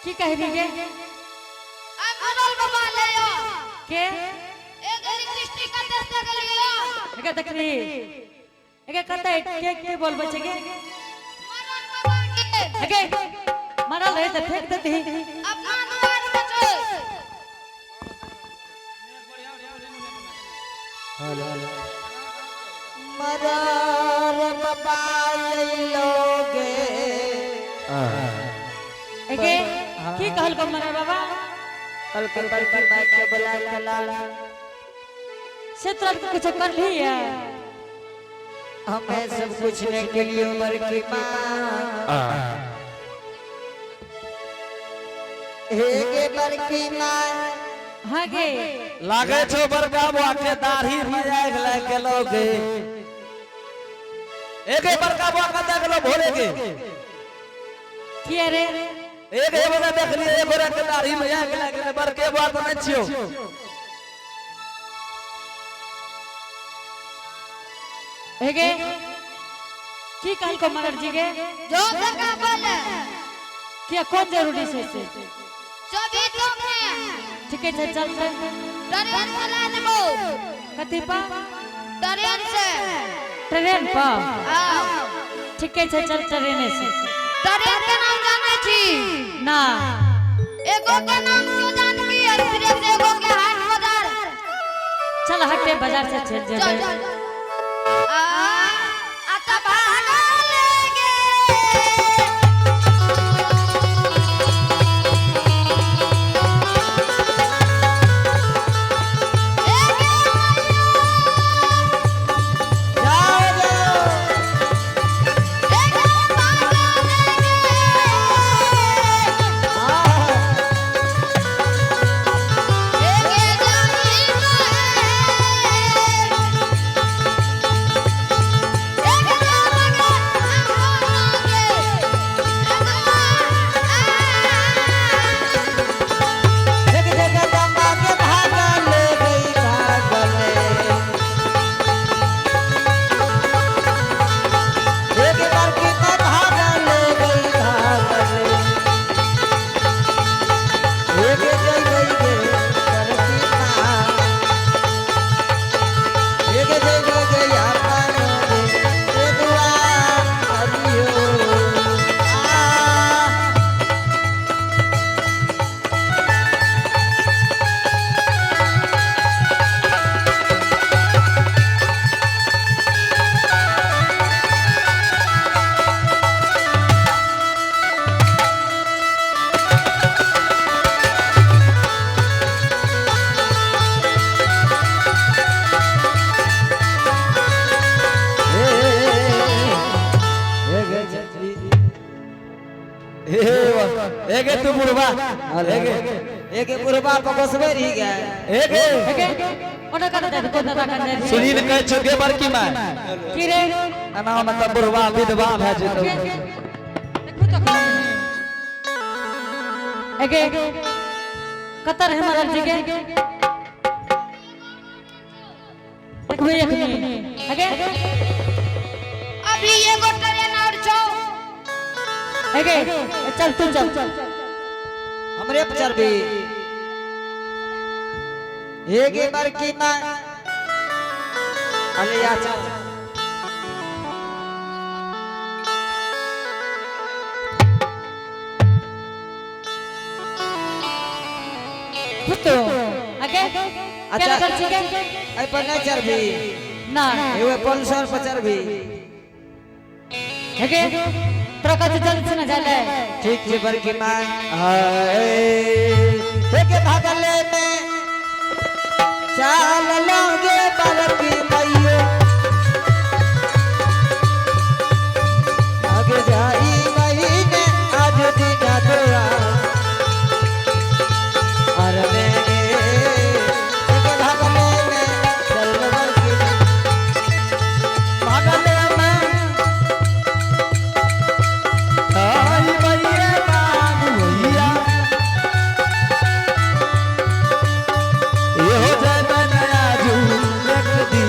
की कह रही है अमरल बाबा ले आ के एक दृष्टि का दस्ता के लियो एके तकरी एके कते के बोल बचे के मरल बाबा के एके मरल रहे त फेंक देती अपना द्वार बचो मरल बाबा ले लोगे एके की कहल को मरल बाबा कल के बड़की माई के बुला के लाला से तुरंत कुछ कर लिया हमें सब पूछने के लिए बड़की माँ हे के बड़की माँ हां गे लागे छो बड़का बुआ के दाढ़ी भी जाग के लोगे एके बड़का बुआ कता गेलो भोरे के की रे एक हे बना देख लिए एक गोरा के दाढ़ी में जाग के बड़के बुआ तो नहीं छियो एके की कहल को मरल जी के जो जगह बोले क्या कौन जरूरी से सभी लोग ने ठीक है चल चल ट्रेन चला देबो कथी पा ट्रेन से ट्रेन पा आओ ठीक है चल ट्रेन से ट्रेन के नाम जाने छी ना एगो के नाम क्यों जानती है फिर एगो के हाट बाजार चल हटे बाजार से चल चल जाए चल आता बहाना लेगे एके तू बुढ़वा एक बुढ़वा पकसबे रही गया एके ओना कर दे को दादा कर दे सुनील कह छगे बड़की मां की रे ना मतलब बुढ़वा विधवा भे जेतो देखो तो एके कतर है मरल जी के देखो एक आगे अभी एगो ट्रेन और छो आगे चल तू चल हमरे पर भी हे के बड़की माँ अलिया चल पुतो आगे क्या कर छी के आई पर नहीं चल भी ना ये पल्सर पर चल भी आगे ट्रक से जल्द से न जाले ठीक है बड़की माँ हे के भागले में चाल लोगे बड़की मैयो आगे जाई महीने आज दिन तोरा और मैंने के भागले में चल बड़की भागले में आई भैया बाबू भैया ये हो जाए नया जू रख दी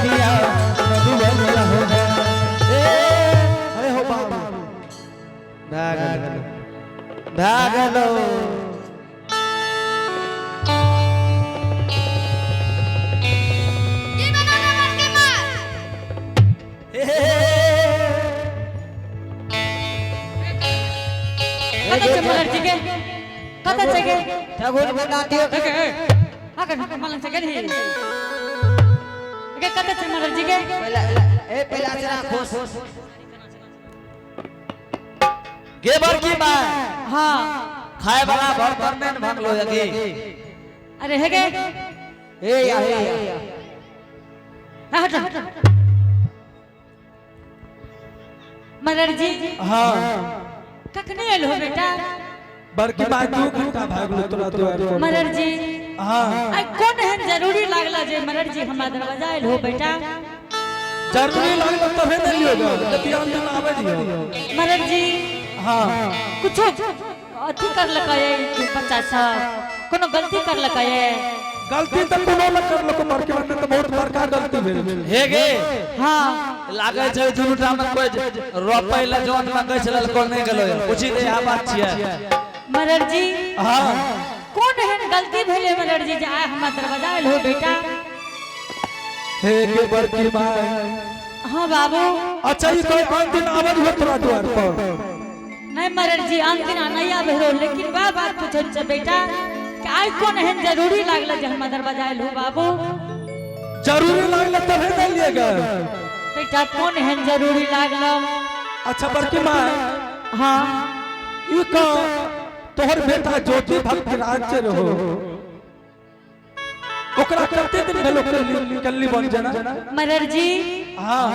अखिया मधुबन हो अरे हो बाबू भागलो की बनाना बड़के मार कता छे मलर जी के कता छे के ठाकुर बना दियो आकर मलन से गरी के कता छे मलर जी के पहला चला खोस गे बर की मां हां खाए वाला भर में भागलो यगी अरे है के ए या हट मलर जी हां कखने आइल हो बेटा बड़की मां 2 घंटा भागलो तोरा द्वार पर मलर जी हां आई कोन है जरूरी लागला जे मलर जी हमरा दरवाजा आइल हो बेटा जरूरी लागलो तबे न लियोगा ध्यान देना आवे दियो मलर जी हां कुछ अथी कर लकाये बच्चा सब कोनो गलती कर लकाये गलती तो कोनो न कर लो बड़के मां तो बहुत बड़का गलती भेल हे गे हां लागे छै झूठा में कोई रोपै ला जोन में गै छल कोन नहीं गेलो पूछी दे आ बात छियै मलर जी हां कौन है गलती भेले मलर जी जे आय हमरा दरवाजा आइल हो बेटा हे के बड़की मां हां बाबू अच्छा ये कोई पांच दिन आवाज हो तोरा द्वार पर नहीं मलर जी अंतिम नहीं आवे हो लेकिन बा बात पूछै छ बेटा कि आय कौन है जरूरी लागला जे हमरा दरवाजा आइल हो बाबू जरूरी लागला तबे न लिएगा बेटा कौन है जरूरी लागला अच्छा बड़की मां हां ई का तोहर बेटा ज्योति भक्त राज्य रहो ओकरा कते दिन भेलो कल्ली बन जाना मलर जी हां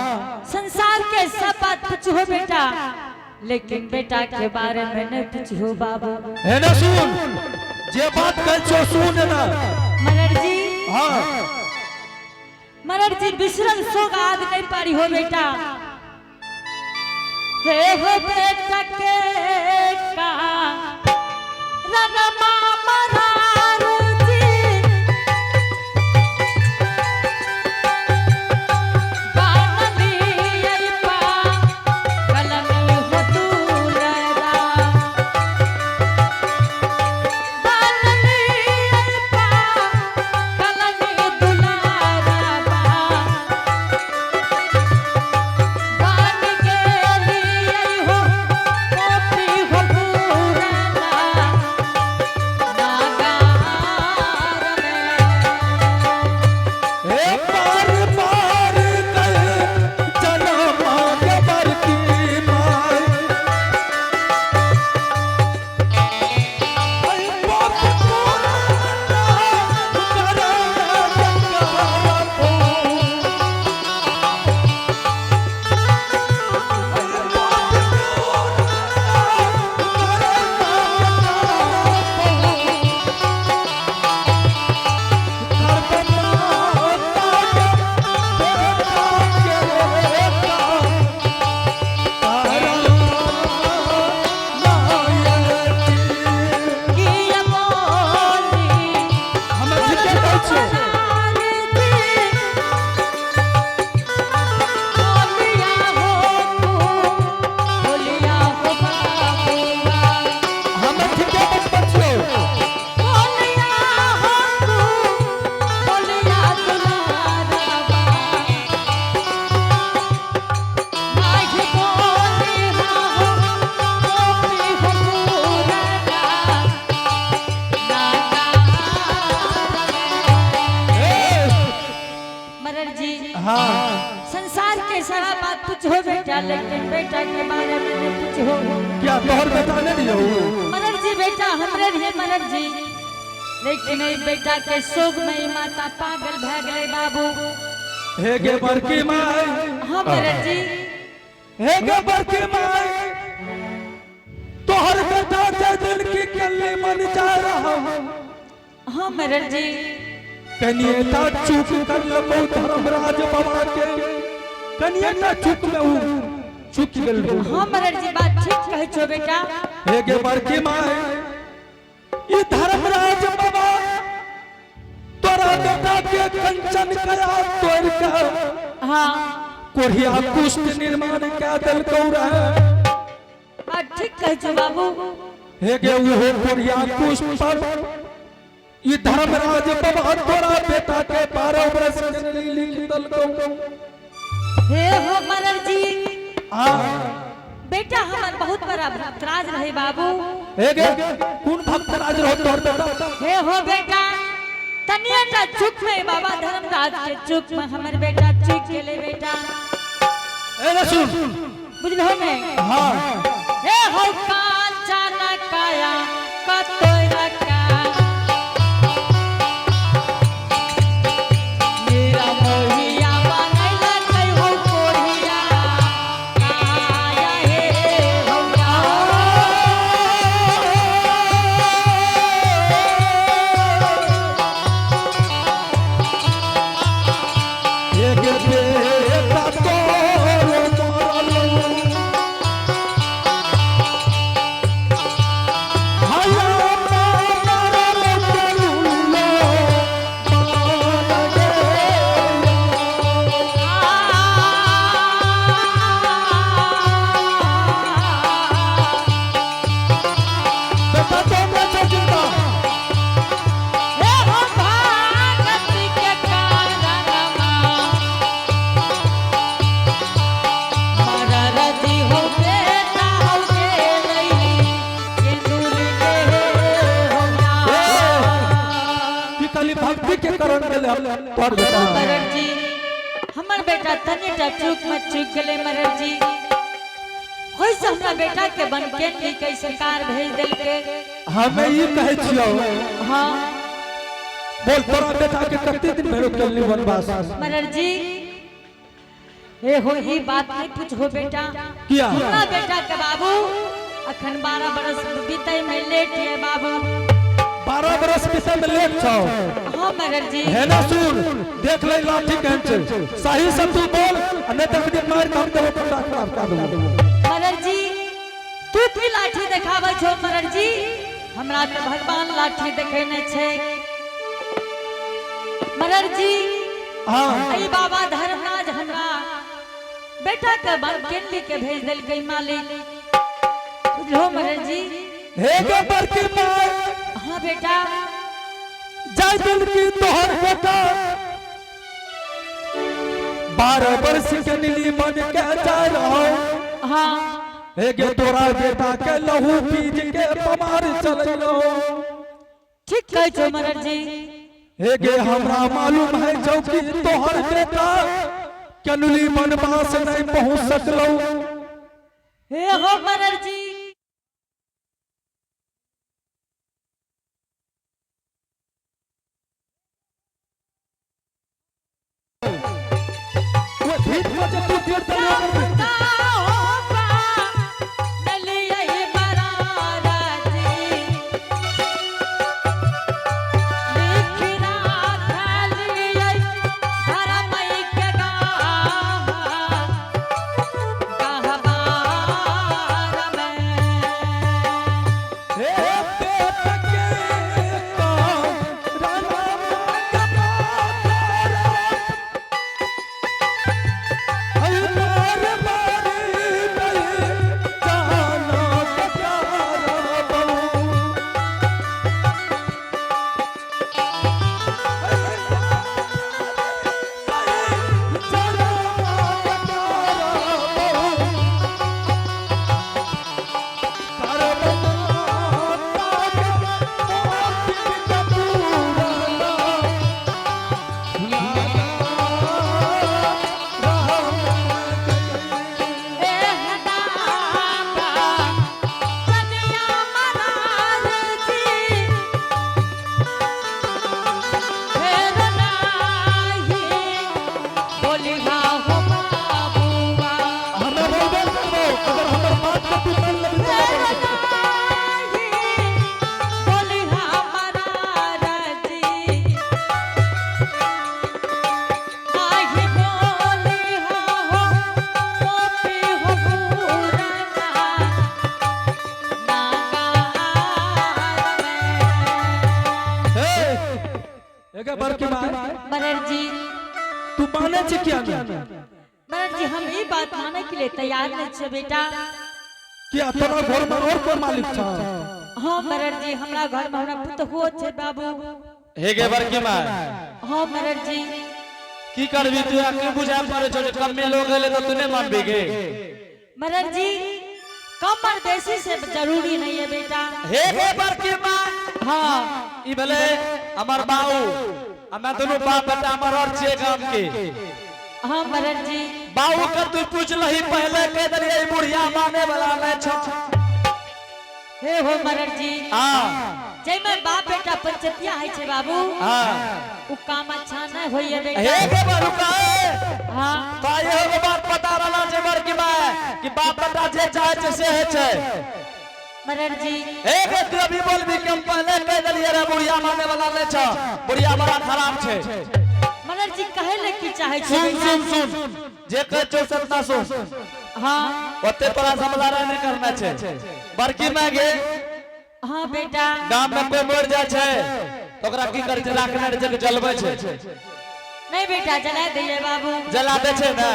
संसार के सब बात पूछो बेटा लेकिन बेटा के बारे में नहीं पूछो बाबू है ना सुन जे बात कह छो सुन ना मलर जी हां मलर जी बिसरल सोगाद नहीं पारी हो बेटा हे हो बेटा के का रमा मरारू जी बानली अइपा कलमी हो दूलरा बानली अइपा कलमी दुलारा बान गेली हो कोपी हो पूरना नागार में हे पार पार कर जन्म के बड़की मां आई बाप पूरा करो गंगा को किया बोली बोलिया हो तू बोलिया हो बाबूआ बोलिया हो तू बोलिया दुलारा माही बोली हो कोपी हो पूरना मलर जी संसार के सारा बात पूछो बेटा लेकिन बेटा के बारे में नहीं पूछो क्या तोहर बेटा नहीं दियो मलर जी बेटा हमरे रहे मलर जी लेकिन नहीं बेटा के शोक में ही माता पागल भ गए बाबू हे गे बड़की मां हाँ मलर जी हे गे बड़की मां तोहर बेटा के दिल की कल्ली मन जा रहा हाँ मलर जी कनिएटा चुप कर लो धर्मराज बाबा के कनिएटा चुप में ऊ चुप गेल हाँ मलर जी बात ठीक कहे छो बेटा हे गे बड़की मां ई धर्मराज बाबा तोरा तोरा बेटा के कंचन कया तोड़ के हाँ कोढ़िया कुष्ठ निर्माण क्या दल कौरा ठीक कह छो बाबू। हे गे वो कोढ़िया कुष्ठ पर ये धर्मराज बाबा तोरा बेटा के 12 वर्ष के लिख दल कौ हे हो मरर जी हां बेटा हमर बहुत बड़ा भक्तराज रहे बाबू। हे गे कौन भक्तराज रहो तोर बेटा हे हो बेटा तनिया चुप में बाबा धर्मराज के चुप में हमर बेटा चुप गेले बेटा। ए ना सुन बुझलो में हां हे हो कांचा न काया कतोरा का मेरा मोहिया बनैला कई हो कोढ़िया काया हे हो हे गे बेटा तोरो मरलो हाया मरलो चलुलो मान गे बेटा तो मैं जिंदा हे हो भागत के कारणमा मररती हो बेटा हो गेलै के दूर ले हो कि खाली भक्ति के करण के लिए तोर बेटा मरर जी हमर बेटा तनिटा चूक मत चूक गेले मरर जी। होय से हमरा बेटा के बन के ली के सरकार भेज देल के। हमें ई कहै छियो हां बोल तोरा बेटा के कते दिन भेलो चलनी वनवास मरर जी हे हो ई बात नहीं पूछो बेटा। किया हमरा बेटा के बाबू अखन 12 बरस बीतै में लेट है बाबू। 12 बरस पीछे में लेट छौ हां मरर जी है ना सुन देख ले लाठी कहन छै सही सब तू बोल नहीं तो मुझे मार काम देबो पता खराब कर देबो। मरर जी तू लाठी देखाबै छो मरर जी हमरा तो भगवान लाठी देखेने छै मरर जी। हां आई बाबा धर्मराज हमरा बेटा के बन के के भेज देल गई मालिक बुझलो मरर जी। हे गे बड़की मां हां बेटा जय दिल की तोहर बेटा 12 वर्ष के नीली बन के जा रहो हां हे गे तोरा बेटा के लहू पीज के पमार चललो ठीक कह छो मरर जी। हे गे हमरा मालूम है चौकी तोहर बेटा कनुली बनवास नहीं पहुंच सकलो। हे हो मरर जी वो भीत में जब तू देर तक हे बेटा के का राना मांगता हमारे माने छी क्या ना महाराज जी हम ई बात माने के लिए तैयार नहीं छे बेटा। क्या तोरा घर में और कोई मालिक छ? हाँ महाराज जी हमरा घर में हमरा पुत हो छे बाबू। हे गे बड़की माँ हाँ महाराज जी की करबी तू आके बुझा पड़े छो जे कम में लोग गेले तो तूने मानबी गे। महाराज जी कम और बेसी से जरूरी नहीं है बेटा। हे गे बड़की माँ हाँ ई भले हमर बाऊ हमें दोनों बाप बेटा हमर और छे गांव के। हाँ महाराज जी बाऊ का तू पूछ लही पहले के दरिया बुढ़िया माने वाला नहीं छ। हे हो महाराज जी हां जय में बाप बेटा पंचतिया है छे बाबू। हां उ काम अच्छा न होइए बेटा। हे गे बड़का हाँ तो ये हो बात पता रहला जे बड़की माँ कि बाप बेटा जे चाहे छे से है छे। महाराज जी हे गे तू अभी बोल भी कि हम पहले के दरिया रे बुढ़िया माने वाला नहीं छ। बुढ़िया बड़ा खराब छे। महाराज जी कहे ले की चाहे छे सुन बेटा? सुन सुन जे कह छो सत्ता सुन हाँ ओते तोरा समझदार नहीं करना छे। बड़की माँ गे हाँ बेटा गांव में कोई मर जाए छे तो ओकरा की करे छे राखने रे जग जलबै छे। नहीं बेटा जला दिए बाबू। जला दे छे ना?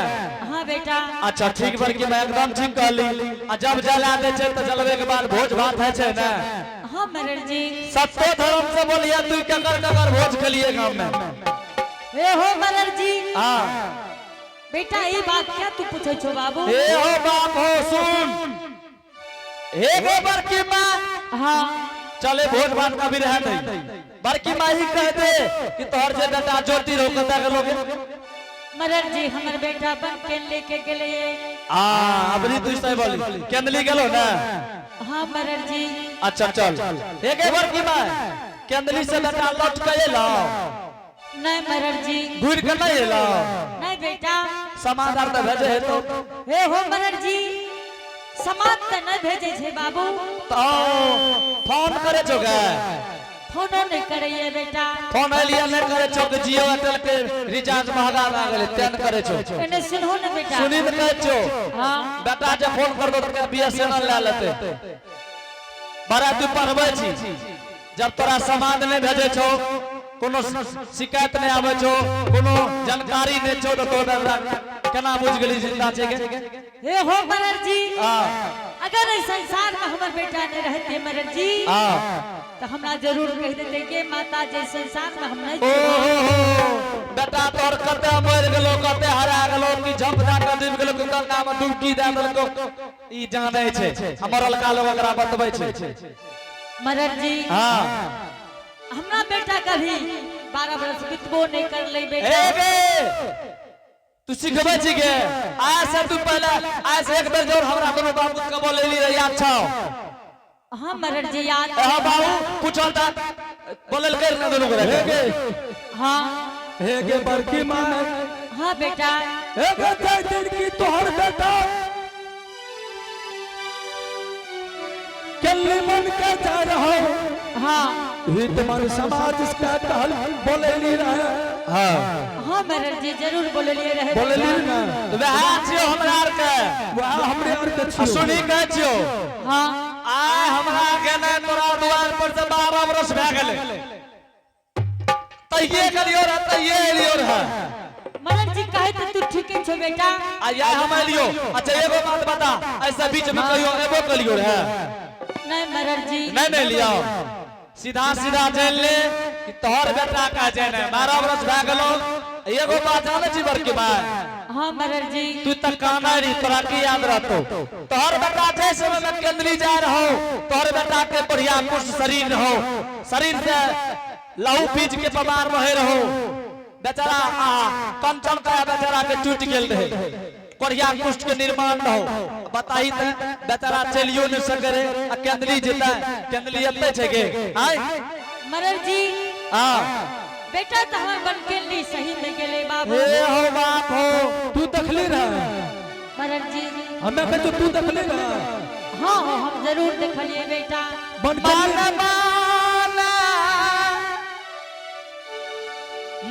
हाँ बेटा अच्छा ठीक बड़की मैं एकदम ठीक कहली। आ जब जला दे छे तो जलवे के बाद भोज भात है छे ना? हाँ महाराज जी सत्य धर्म से बोलिए तू ककर ककर भोज खलिए गांव में? हे हो महाराज जी हां बेटा ये बात क्या तू पूछे छो बाबू? हे हो बाप हो सुन हे गो बड़की माँ हाँ चले भोज भात का भी रह नहीं। बड़की माँ ही कह दे कि तोहर जे बेटा ज्योति रो कता के लोग। महाराज जी हमर बेटा बन के लेके गेले। अबरी तू सही बोली केंदली गेलो ना? हाँ महाराज जी अच्छा चल हे गे बड़की माँ केंदली से बेटा लौट के एलो? नहीं महाराज जी घूर के नहीं एलो? नहीं बेटा समाचार तो भेजे है तो हे हो महाराज जी समाज तो नहीं भेजे छे बाबू। तो फोन करे छो गे? फोन नहीं करे बेटा। फोन लिया नहीं करे छो कि जियो एयरटेल के रिचार्ज महंगा आ गेले तेन करे छो? एने सुनो ना बेटा। सुनी त कह छो हाँ बेटा जे फोन कर दो तो बीएसएनएल ले लेते। बड़ा तू पढ़बै छी जब तोरा समाज नहीं भेजे छो कोनो शिकायत नहीं आवे छो कोनो जानकारी नहीं छो तो तोरा केना बुझ गेली जिंदा छे के? हे हो महाराज जी हां अगर इस संसार में हमर बेटा नहीं रहते महाराज जी तो हमरा जरूर कह देते के माता जी संसार में हम नहीं ओ बेटा तोर कते मर गेलो कते हरा गेलो कि झप जा के डूब गेलो कि गंगा में डुबकी दे देलको ई जाने छे हमर लड़का लोग एकरा बतबै छे। महाराज जी हां हमरा बेटा कभी 12 वर्ष बितबो नहीं कर ले बेटा। ए गे तू सिखबै छी गे? आज से तू पहले आज से एक बेर जोर हमरा दोनों बाबू के बोलेली रे याद छौ? हाँ महाराज जी याद। हां बाबू पूछल त बोलल कर ना दोनों हे करे। गे हाँ हे गे बड़की माँ हाँ बेटा हे गे जय दिन की तोहर बेटा केली मन के जा रहा हाँ हित मन समाज इसका कहल बोलेली रहे। हां हाँ महाराज जी जरूर बोले लिए रहे। बोलेली ना तो वह छियो हमरा आर के वह हमरे आर के छियो। सुनी कह छियो हाँ आ हमरा के ने तोरा द्वार पर से 12 वर्ष भए गेले तइये करियो रे तइये एलियो रे। महाराज जी कहे तो तू ठीक छो बेटा। आ या हम एलियो। अच्छा एगो बात बता ऐसा बीच में कहियो एबो कलियो रे? नहीं महाराज जी नहीं लियो सीधा सीधा जान ले कि तोहर बेटा का जाने 12 वर्ष भए गेलो। एगो बात जाने छी बड़की माँ हाँ महाराज जी तू तक काना री तोरा की याद रहतो तोहर बेटा जे समय में केंद्री जा रहो तोहर बेटा के बढ़िया पुष्ट शरीर रहो शरीर से लहू पीज के पवार बहे रहो बेचारा कंचन का बेचारा के टूट गेल रहे बढ़िया कुष्ठ के निर्माण रहो बताई त बेचारा चलियो न सके आ केंद्री जेता केंद्री अते छे गे हाय महाराज जी हां बेटा तो हम बन के लिए सही में गेले बाबू। हे हो बाप हो तू देखली रहे? महाराज जी हमें कह तू देखली रहे? हाँ हाँ हम जरूर देखलिए बेटा। बन माना माना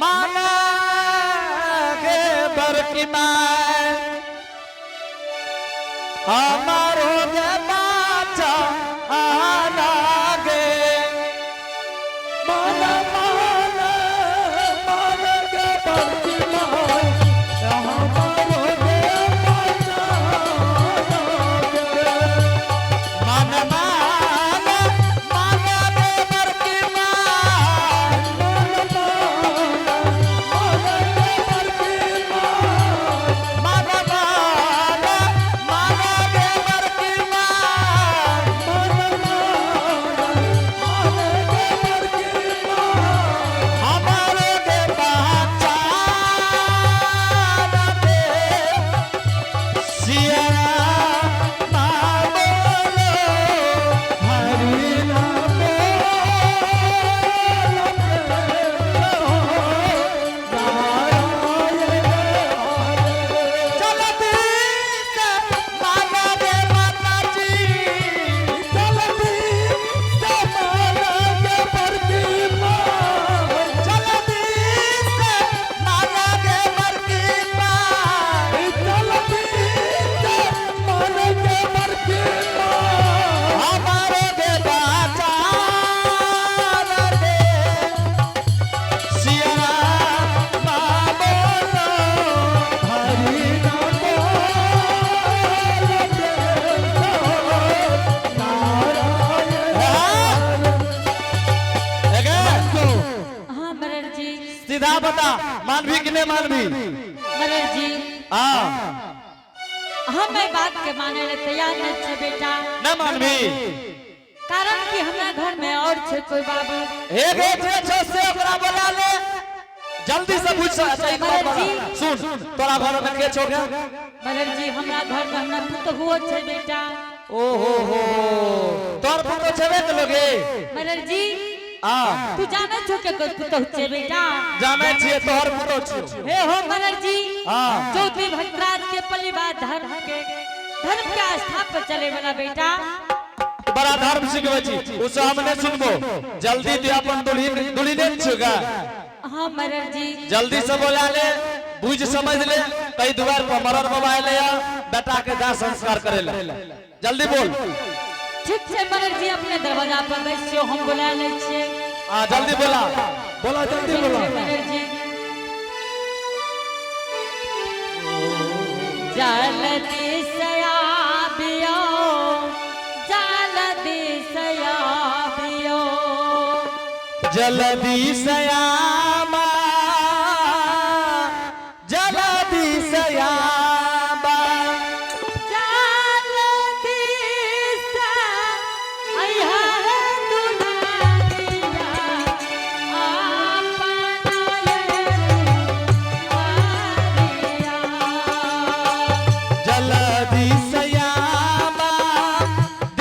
माना गे बड़की माँ हमारो गे बाचा आना गे माना माना माना गे बड़की माँ बता मानवी कि नहीं मानवी मरर जी हाँ हम ए बात के माने ले तैयार नहीं छे बेटा न मानवी कारण कि हमरा घर में और छे कोई बाबू एक छे से ओकरा बोला ले जल्दी से पूछ सही बात बता सुन तोरा घर में के छो गया मरर जी हमरा घर में हमरा पुत हुओ छे बेटा ओ हो तोर पुतो छबे त लोगे मरर जी हां तू जाने छो के कोई पुत छे बेटा जाने छिए तोहर पुतो छिए हे हो मरर जी हां चौधरी भट्टराज के परिवार धर्म के आस्था पर चले वाला बेटा बड़ा धर्म सिखबै छी उसे हमने सुनबो जल्दी तू अपन दुल्ही ने छुगा हां मरर जी जल्दी से बोला ले बुझ समझ ले कई द्वार पर मरर मोबाइल ले बेटा के दाह संस्कार करे ले जल्दी बोल ठीक है मरर जी अपने दरवाजा पर बैठियो हम बुला ले छे हां जल्दी बोला बोला जल्दी बोला मरर जी जल्दी सयाबियो जल्दी सयाबियो जल्दी सयामा जल्दी सयाबा जल्दी से आया है दुल्हनिया अपना ये जल्दी सयामा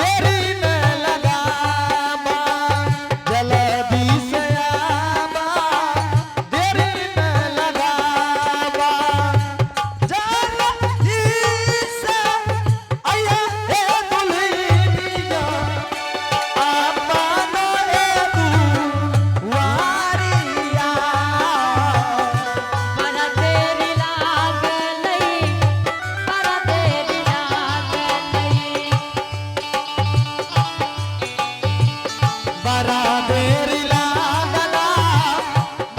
देरी न लगामा जल्दी सयामा देरी न लगामा जल्दी से आया है दुल्हनिया अपना ए दुआरिया बड़ा देरी लागलई बड़ा देरी लागलई बड़ा देरी लागला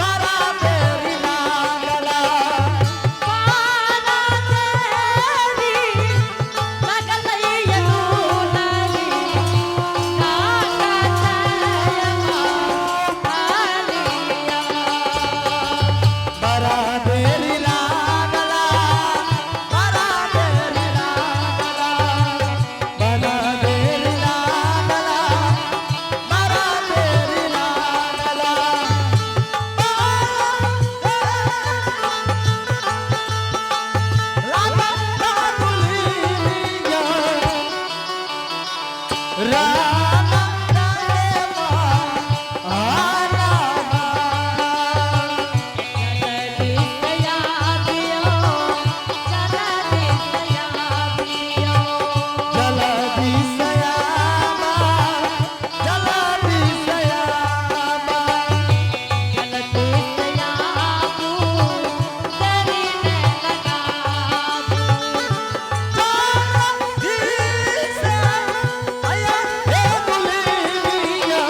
बड़ा देरी लागला बड़ा देरी लागलई ये दुल्हनी काका छाया आलिया बड़ा देरी लागला बड़ा देरी लागला बड़ा देरी लागला बड़ा देरी लागला लाला दुल्हनिया रामा रामा आरामा जल्दी सयाबियो जल्दी सयाबियो जल्दी सयामा जल्दी सयामा जल्दी सयाबू तेरी ने लगाबू जल्दी से आया हे दुल्हनिया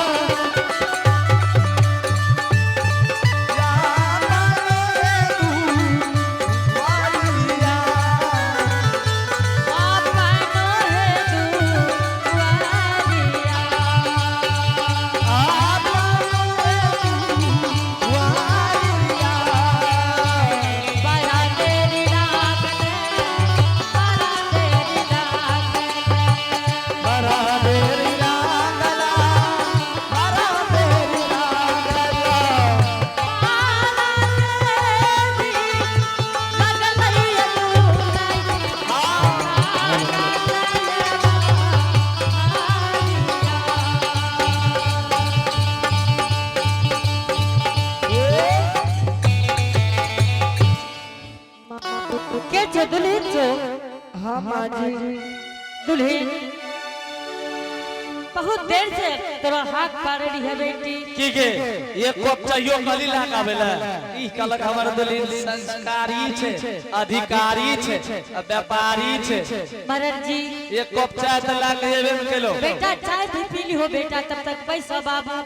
यामा दुआरिया अपनो है दुआरिया बड़ा देरी लागले बड़ा देरी लागले के छे दुल्हन छो हाँ माँ जी दुल्हन बहुत देर से तोरा हाथ पाड़ रही है बेटी की के ये कोप चाहिए कली लगावेला ई कलक हमर दुल्हन संस्कारी छे अधिकारी छे व्यापारी छे मरर जी ये कोप चाय त लाग जेबे में केलो बेटा चाय भी पी ली हो बेटा तब तक पैसा बाबू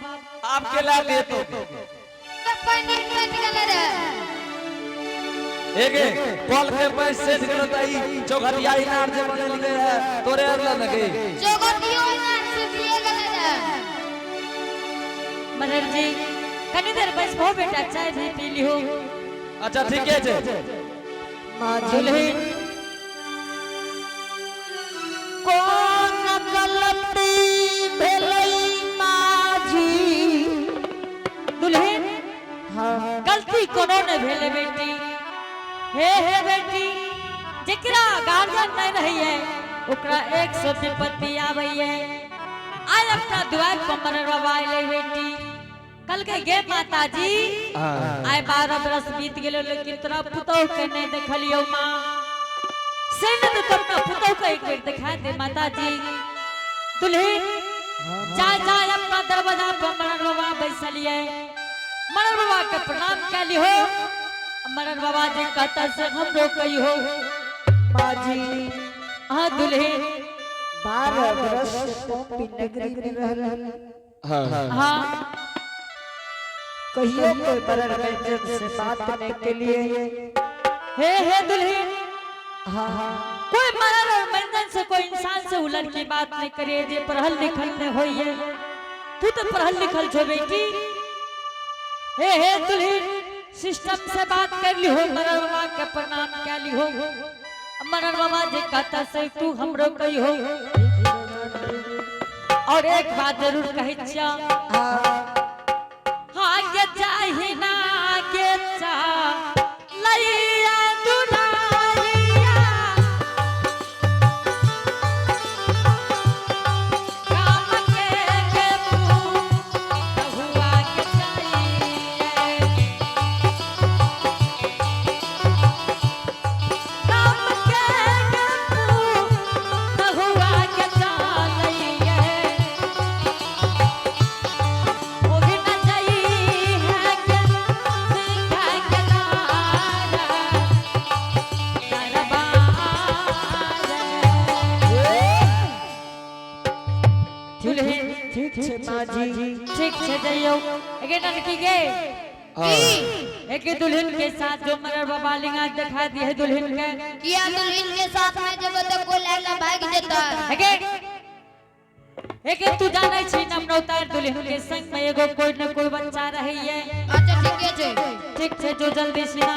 आपके लाग दे तो पानी कट गले रे एगे कॉल के पैसे निकल ताई चौघटिया इनार जे बनल गए है तोरे अगला न गई जोगतियो ना सिपिए गले रे मरर जी कनी देर बस भो बेटा चाय भी पी लियो। अच्छा ठीक है जे दुल्हन कौन गलती भेलई माझी। दुल्हन गलती कोनो ने भेले बेटी। हे बेटी जेकरा गार्जियन नहीं रही है ओकरा 100 विपत्ति आवे है। आज अपना दुआर पर मरर बाबा ले बेटी। कल के गे माता जी आय 12 बरस बीत गेलो लेकिन तोरा पुतौ के नहीं देखलियो मां। से न तो अपना पुतौ के एक बेर दिखा दे माता जी। दुल्हन जा अपना दरवाजा पर मरर बाबा बैसलिए। मरर बाबा के प्रणाम कर लियो। मरर बाबा जी कहता से हमरो कही हो माझी। हाँ दुल्हन 12 बरस से पौपी नगरी में रहलन। हाँ कहियो कोई बरर व्यंजन से बात करने के लिए। हे दुल्हन हाँ कोई मरर और मंजन से कोई इंसान से उलट की बात नहीं करे। जे पढ़ल लिखल नहीं होई है। तू तो पढ़ल लिखल छो बेटी। हे दुल्हन सिस्टम से बात कर ली हो। मरर बाबा के प्रणाम कर ली हो। मरर बाबा जी कहता से तू हमरो कही हो। और एक बात जरूर कही छिया। हाँ के चाही ना के चा लैया दुलारिया। काम के हुआ के चाहिए। काम के हुआ के चाहिए। वो भी न चाहिए के सीखा के नारा दुल्हन ठीक छे माझी। ठीक छे जइयो। एके ननकी गे एके दुल्हन के साथ जो मरर बाबा लिंगा दिखा दी है दुल्हन के। किया दुल्हन के साथ में जब तक को लेकर भाग जता। एके तू जाने छी नमनौतार दुल्हन के संग में एगो कोई न कोई बच्चा रही है। अच्छा ठीक है जे ठीक छे जो जल्दी से ना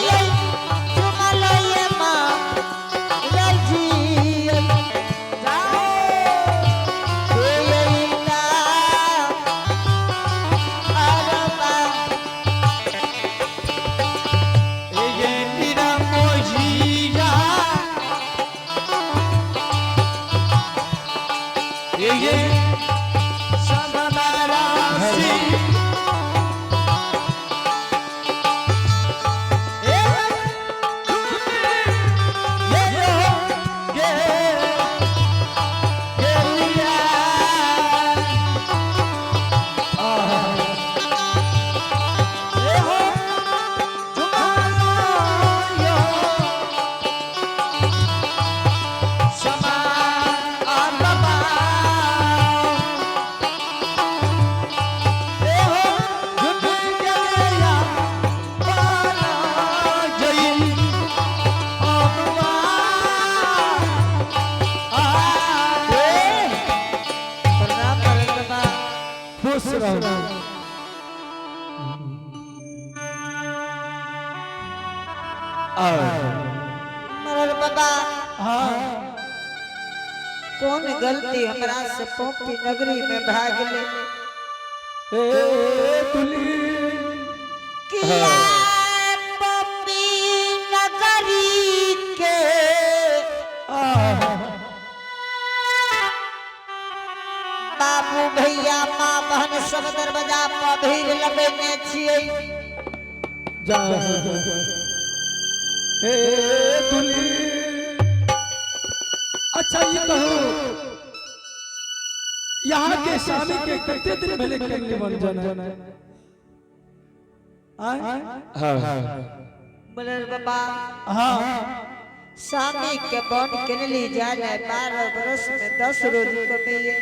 ये चुमल ये माँ रजी जाओ ये ना अरबा ये तेरा मोहिया ये समनारासी खुश रहो मरल बाबा कौन गलती हमरा से पोपी नगरी में भाग ले किया पोपी नगरी के बाबू भैया माँ बहन सब दरवाजा पर भीड़ लगेने छियै अच्छा ये कहो यहाँ के स्वामी के कितने दिन पहले कैसे बन जाना मरल बाबा हाँ स्वामी के बन के ली जाना 12 बरस में 10 रोज कमिए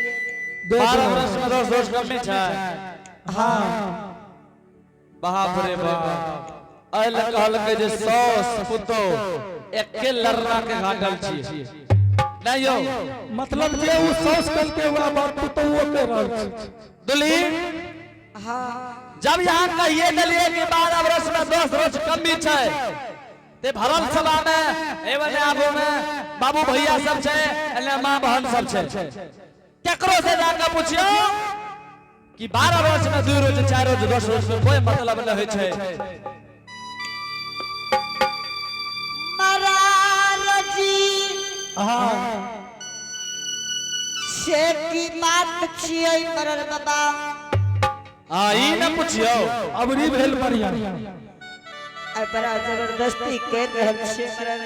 12 वर्ष में 10 रोज कमी छै हाँ बाप रे बाप अल कहल के जे 100 सपुतो एके लर्रा के घाटल छी नहीं यो मतलब जे उ सौस कल के हुआ बात तो वो के रहल दुली हाँ जब यहाँ कहिए दलिए कि 12 वर्ष में 10 रोज कमी छै ते भरल सभा में एवं आबू में बाबू भैया सब छै एने मां बहन सब छै केकरो से जाके पूछियो कि 12 वर्ष में 2 रोज 4 रोज 10 रोज में कोई मतलब नहीं होय छै महाराज जी हाँ से की बात छियै मरल बाबा हां ई न पूछियो अब री भेल बढ़िया आई बड़ा जबरदस्ती कर रहल छै मरल